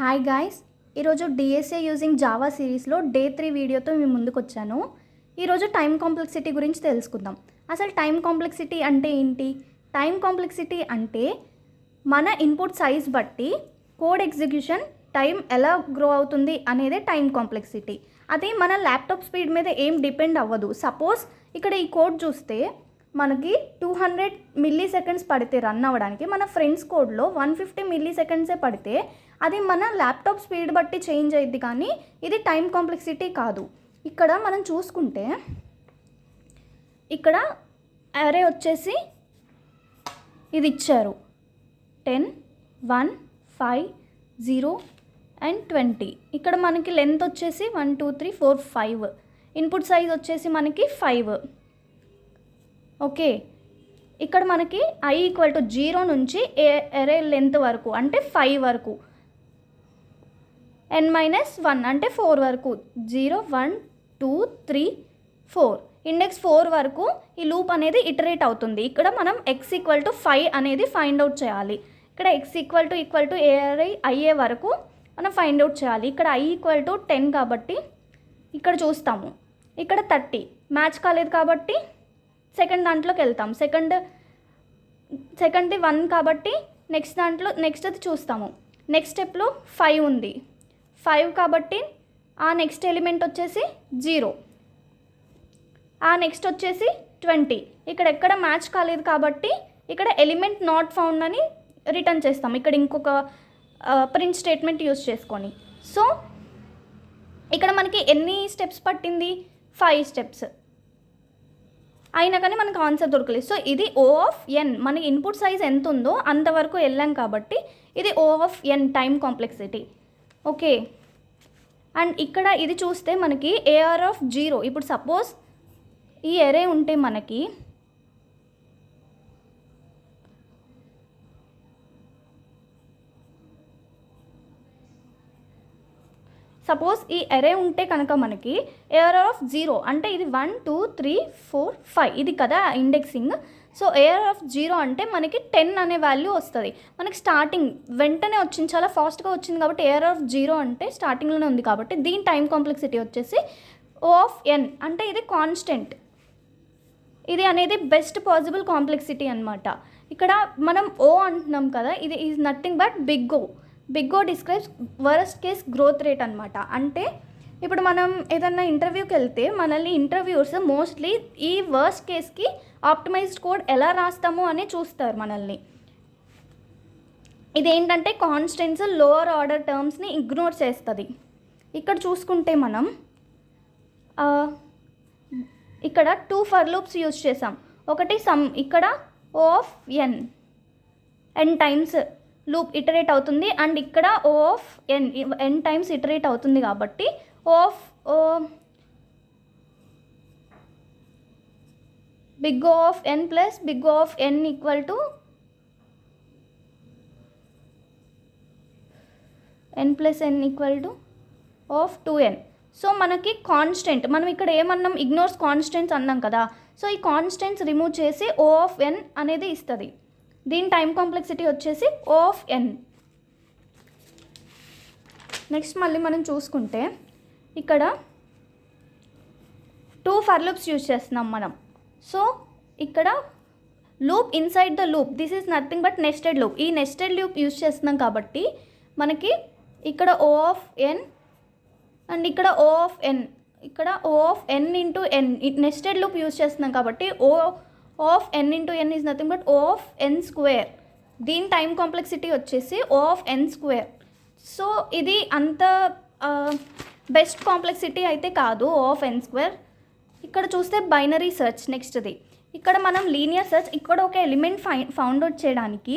Hi guys, ఈరోజు DSA using Java సిరీస్లో day 3 వీడియోతో మీ ముందుకు వచ్చాను. ఈరోజు టైం కాంప్లెక్సిటీ గురించి తెలుసుకుందాం. అసలు టైం కాంప్లెక్సిటీ అంటే ఏంటి? టైం కాంప్లెక్సిటీ అంటే మన ఇన్పుట్ సైజ్ బట్టి కోడ్ ఎగ్జిక్యూషన్ టైం ఎలా గ్రో అవుతుంది అనేదే టైం కాంప్లెక్సిటీ. అది మన ల్యాప్టాప్ స్పీడ్ మీద ఏం డిపెండ్ అవ్వదు. సపోజ్ ఇక్కడ ఈ కోడ్ చూస్తే మనకి 200 మిల్లీ సెకండ్స్ పడితే రన్ అవ్వడానికి, మన ఫ్రెండ్స్ కోడ్లో 150 మిల్లీ సెకండ్సే పడితే అది మన ల్యాప్టాప్ స్పీడ్ బట్టి చేంజ్ అయ్యిద్ది, కానీ ఇది టైం కాంప్లెక్సిటీ కాదు. ఇక్కడ మనం చూసుకుంటే ఇక్కడ అరే వచ్చేసి ఇది ఇచ్చారు 10, 1, 5, 0 అండ్ 20. ఇక్కడ మనకి లెంత్ వచ్చేసి 1, 2, 3, 4, 5. ఇన్పుట్ సైజ్ వచ్చేసి మనకి 5. ఓకే, ఇక్కడ మనకి i = 0 నుంచి అరే లెంత్ వరకు అంటే 5 వరకు, n-1 అంటే 4 వరకు, 0, 1, 2, 3, 4 ఇండెక్స్ 4 వరకు ఈ లూప్ అనేది ఇటరేట్ అవుతుంది. ఇక్కడ మనం x = 5 అనేది ఫైండ్ అవుట్ చేయాలి. ఇక్కడ x = అరే అయ్యే వరకు మనం ఫైండ్ అవుట్ చేయాలి. ఇక్కడ i = 10 కాబట్టి ఇక్కడ చూస్తాము. ఇక్కడ 30 మ్యాచ్ కాలేదు కాబట్టి సెకండ్ దాంట్లోకి వెళ్తాం. సెకండ్ది 1 కాబట్టి నెక్స్ట్ అది చూస్తాము. నెక్స్ట్ స్టెప్లో 5 ఉంది, 5 కాబట్టి ఆ నెక్స్ట్ ఎలిమెంట్ వచ్చేసి 0, ఆ నెక్స్ట్ వచ్చేసి 20. ఇక్కడ ఎక్కడ మ్యాచ్ కాలేదు కాబట్టి ఇక్కడ ఎలిమెంట్ నాట్ ఫౌండ్ అని రిటర్న్ చేస్తాం. ఇక్కడ ఇంకొక ప్రింట్ స్టేట్మెంట్ యూజ్ చేసుకొని. సో ఇక్కడ మనకి ఎన్ని స్టెప్స్ పట్టింది? 5 స్టెప్స్ అయినా కానీ మనకు ఆన్సర్ దొరకలేదు. సో ఇది O(n), మన ఇన్పుట్ సైజ్ ఎంత ఉందో అంతవరకు వెళ్ళాం కాబట్టి ఇది O(n) time complexity. Okay, and ఇక్కడ ఇది చూస్తే మనకి AR(0). ఇప్పుడు సపోజ్ ఈ అరే ఉంటే మనకి కనుక మనకి AR(0) అంటే ఇది 1, 2, 3, 4, 5 ఇది కదా ఇండెక్సింగ్. సో AR(0) అంటే మనకి 10 అనే వాల్యూ వస్తుంది. మనకి స్టార్టింగ్ వెంటనే వచ్చింది, చాలా ఫాస్ట్గా వచ్చింది కాబట్టి AR(0) అంటే స్టార్టింగ్లోనే ఉంది కాబట్టి దీని టైం కాంప్లెక్సిటీ వచ్చేసి O(n) అంటే ఇది కాన్స్టెంట్. ఇది అనేది బెస్ట్ పాసిబుల్ కాంప్లెక్సిటీ అనమాట. ఇక్కడ మనం O అంటున్నాం కదా, ఇది is nothing but big O. Big O describes worst case growth rate అనమాట. అంటే ఇప్పుడు మనం ఏదన్నా ఇంటర్వ్యూకి వెళ్తే మనల్ని ఇంటర్వ్యూర్స్ మోస్ట్లీ ఈ వర్స్ట్ కేస్కి ఆప్టిమైజ్డ్ కోడ్ ఎలా రాస్తాము అని చూస్తారు మనల్ని. ఇదేంటంటే కాన్స్టెంట్స్ లోవర్ ఆర్డర్ టర్మ్స్ని ఇగ్నోర్ చేస్తుంది. ఇక్కడ చూసుకుంటే మనం ఇక్కడ 2 ఫర్ లూప్స్ యూజ్ చేసాం. ఒకటి ఇక్కడ O(n) n times loop iterate అవుతుంది, అండ్ ఇక్కడ n టైమ్స్ ఇటరేట్ అవుతుంది కాబట్టి big O(n) plus big O(n) = n plus n = O(2n). So మనకి కాన్స్టెంట్, మనం ఇక్కడ ఏమన్నాం, ఇగ్నోర్స్ కాన్స్టెంట్స్ అన్నాం కదా. సో ఈ కాన్స్టెంట్స్ రిమూవ్ చేసి O(n) అనేది ఇస్తుంది. దీని టైం కాంప్లెక్సిటీ వచ్చేసి O(n). నెక్స్ట్ మళ్ళీ మనం చూసుకుంటే ఇక్కడ 2 ఫర్ లూప్స్ యూజ్ చేస్తున్నాం మనం. సో ఇక్కడ loop inside the loop, this is nothing but nested loop. ఈ నెస్టెడ్ లూప్ యూజ్ చేస్తున్నాం కాబట్టి మనకి ఇక్కడ O(n) అండ్ ఇక్కడ O(n), ఇక్కడ O(n) × n. Nested loop use చేస్తున్నాం కాబట్టి O(n) × n is nothing but O(n²). దీని టైం కాంప్లెక్సిటీ వచ్చేసి O(n²). సో ఇది అంత బెస్ట్ కాంప్లెక్సిటీ అయితే కాదు O(n²). ఇక్కడ చూస్తే బైనరీ సెర్చ్ నెక్స్ట్ది. ఇక్కడ మనం లీనియర్ సెర్చ్, ఇక్కడ ఒక ఎలిమెంట్ ఫౌండ్ అవుట్ చేయడానికి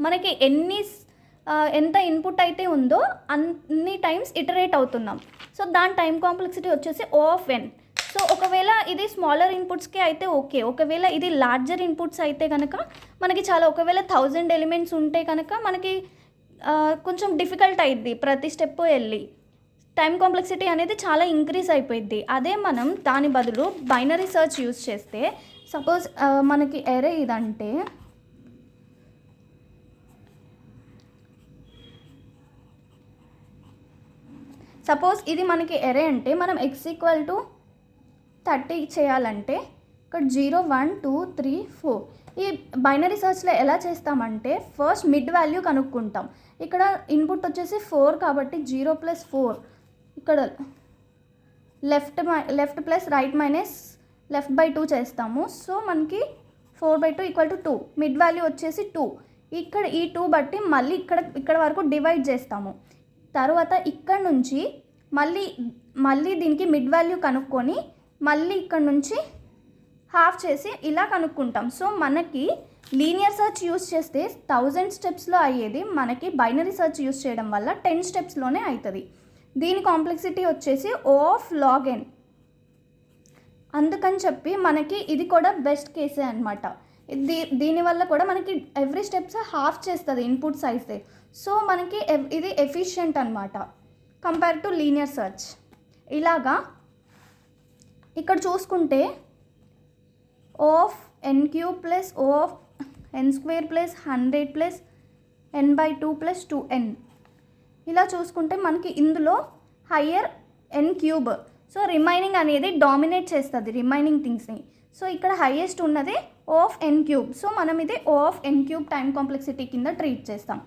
మనకి ఎంత ఇన్పుట్ అయితే ఉందో అన్ని టైమ్స్ ఇటరేట్ అవుతున్నాం. సో దాని టైం కాంప్లెక్సిటీ వచ్చేసి O(n). సో ఒకవేళ ఇది స్మాలర్ ఇన్పుట్స్కే అయితే ఓకే, ఒకవేళ ఇది లార్జర్ ఇన్పుట్స్ అయితే కనుక మనకి ఒకవేళ 1000 ఎలిమెంట్స్ ఉంటే కనుక మనకి కొంచెం డిఫికల్ట్ అయ్యిద్ది ప్రతి స్టెప్ వెళ్ళి. టైం కాంప్లెక్సిటీ అనేది చాలా ఇంక్రీజ్ అయిపోయింది. అదే మనం దాని బదులు బైనరీ సెర్చ్ యూజ్ చేస్తే, సపోజ్ మనకి అరే ఇదంటే సపోజ్ ఇది మనకి ఎరే అంటే మనం x ఈక్వల్ టు 30 చేయాలంటే ఇక్కడ 0 1 2 3 4 ఈ బైనరీ సర్చ్లో ఎలా చేస్తామంటే ఫస్ట్ మిడ్ వాల్యూ కనుక్కుంటాం. ఇక్కడ ఇన్పుట్ వచ్చేసి 4 కాబట్టి 0 ప్లస్ 4, ఇక్కడ left plus right minus left by 2 చేస్తాము. సో మనకి 4/2 ఈక్వల్ టు 2, మిడ్ వాల్యూ వచ్చేసి 2. ఇక్కడ ఈ 2 బట్టి మళ్ళీ ఇక్కడ వరకు డివైడ్ చేస్తాము. తర్వాత ఇక్కడ నుంచి మళ్ళీ దీనికి మిడ్ వాల్యూ కనుక్కొని మళ్ళీ ఇక్కడ నుంచి హాఫ్ చేసి ఇలా కనుక్కుంటాం. సో మనకి లీనియర్ సర్చ్ యూస్ చేస్తే 1000 స్టెప్స్లో అయ్యేది మనకి బైనరీ సర్చ్ యూస్ చేయడం వల్ల 10 స్టెప్స్లోనే అవుతుంది. దీని కాంప్లెక్సిటీ వచ్చేసి O ఆఫ్ లాగ్ n. అందుకని చెప్పి మనకి ఇది కూడా బెస్ట్ కేసే అనమాట. దీనివల్ల కూడా మనకి ఎవ్రీ స్టెప్స్ హాఫ్ చేస్తుంది ఇన్పుట్ సైజే. సో మనకి ఇది ఎఫిషియెంట్ అనమాట కంపేర్ టు లీనియర్ సర్చ్. ఇలాగా ఇక్కడ చూసుకుంటే O of n³ plus O of n² plus 100 plus n/2 plus 2n ఇలా చూసుకుంటే మనకి ఇందులో హయ్యర్ n³ సో రిమైనింగ్ అనేది డామినేట్ చేస్తుంది రిమైనింగ్ థింగ్స్ని. సో ఇక్కడ హైయెస్ట్ ఉన్నదే O ఆఫ్ n³. సో మనం ఇది O of n³ time complexity కింద ట్రీట్ చేస్తాం.